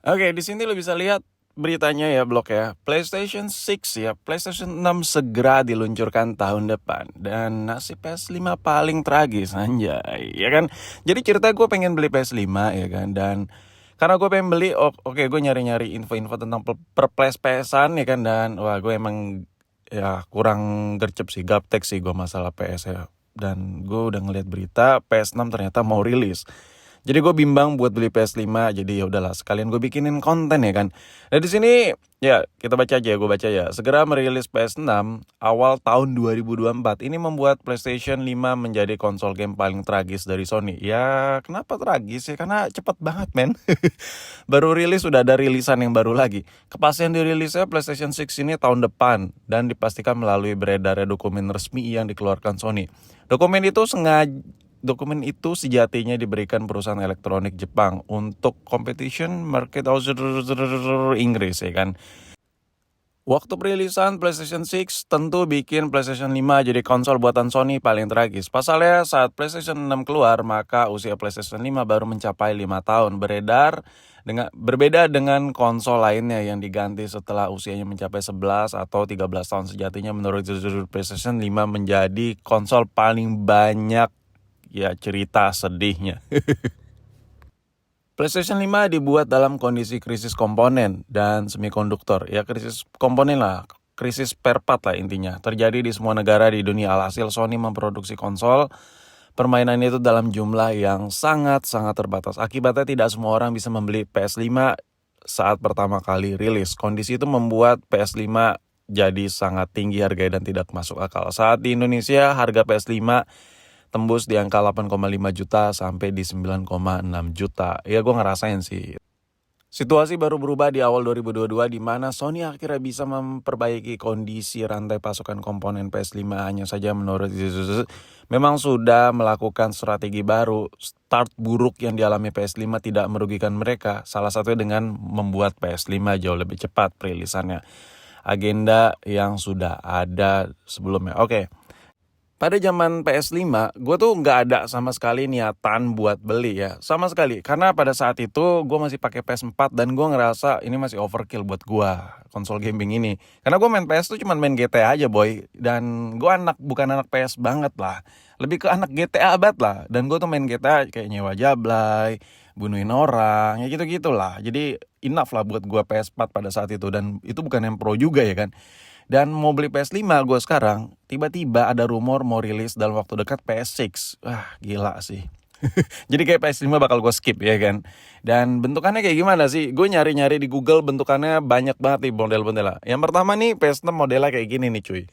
Oke, di sini lo bisa lihat beritanya ya, Blok ya. PlayStation 6 ya, PlayStation 6 segera diluncurkan tahun depan. Dan nasib PS5 paling tragis, anjay, ya kan? Jadi cerita gue pengen beli PS5 ya kan, dan karena gue pengen beli, oke, gue nyari-nyari info-info tentang PS-an ya kan, dan wah gue emang ya kurang gercep sih, gaptek sih gue masalah PS ya. Dan gue udah ngeliat berita PS6 ternyata mau rilis. Jadi gue bimbang buat beli PS5, jadi ya udahlah sekalian gue bikinin konten ya kan. Nah di sini ya kita baca aja, gue baca ya. Segera merilis PS6 awal tahun 2024. Ini membuat PlayStation 5 menjadi konsol game paling tragis dari Sony. Ya kenapa tragis ya? Karena cepet banget men. Baru rilis sudah ada rilisan yang baru lagi. Kepastian dirilisnya PlayStation 6 ini tahun depan dan dipastikan melalui beredarnya dokumen resmi yang dikeluarkan Sony. Dokumen itu sejatinya diberikan perusahaan elektronik Jepang untuk competition market Inggris ya kan. Waktu perilisan PlayStation 6 tentu bikin PlayStation 5 jadi konsol buatan Sony paling tragis. Pasalnya saat PlayStation 6 keluar, maka usia PlayStation 5 baru mencapai 5 tahun. Berbeda dengan konsol lainnya yang diganti setelah usianya mencapai 11 atau 13 tahun. Sejatinya menurut PlayStation 5 menjadi konsol paling banyak ya cerita sedihnya. PlayStation 5 dibuat dalam kondisi krisis komponen dan semikonduktor. Ya krisis komponen lah, krisis spare part lah intinya. Terjadi di semua negara di dunia. Alhasil Sony memproduksi konsol permainan itu dalam jumlah yang sangat-sangat terbatas. Akibatnya tidak semua orang bisa membeli PS5 saat pertama kali rilis. Kondisi itu membuat PS5 jadi sangat tinggi harganya dan tidak masuk akal. Saat di Indonesia harga PS5 tembus di angka 8,5 juta sampai di 9,6 juta. Ya gue ngerasain sih. Situasi baru berubah di awal 2022 di mana Sony akhirnya bisa memperbaiki kondisi rantai pasokan komponen PS5. Hanya saja menurut memang sudah melakukan strategi baru. Start buruk yang dialami PS5 tidak merugikan mereka. Salah satunya dengan membuat PS5 jauh lebih cepat perilisannya. Agenda yang sudah ada sebelumnya. Oke. Pada zaman PS5, gue tuh nggak ada sama sekali niatan buat beli ya. Sama sekali. Karena pada saat itu gue masih pakai PS4 dan gue ngerasa ini masih overkill buat gue, konsol gaming ini. Karena gue main PS tuh cuma main GTA aja boy. Dan gue bukan anak PS banget lah. Lebih ke anak GTA banget lah. Dan gue tuh main GTA kayak nyewa jablay, bunuhin orang, ya gitu-gitu lah. Jadi enough lah buat gue PS4 pada saat itu. Dan itu bukan yang pro juga ya kan. Dan mau beli PS5 gue sekarang, tiba-tiba ada rumor mau rilis dalam waktu dekat PS6. Wah gila sih. Jadi kayak PS5 bakal gue skip ya kan. Dan bentukannya kayak gimana sih? Gue nyari-nyari di Google, bentukannya banyak banget nih model-modelnya. Yang pertama nih PS6 modelnya kayak gini nih cuy.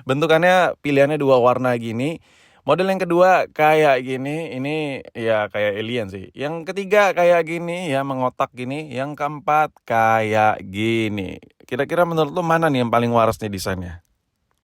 Bentukannya pilihannya 2 warna gini. Model yang kedua kayak gini, ini ya kayak alien sih. Yang ketiga kayak gini, ya mengotak gini. Yang keempat kayak gini. Kira-kira menurut lu mana nih yang paling waras nih desainnya?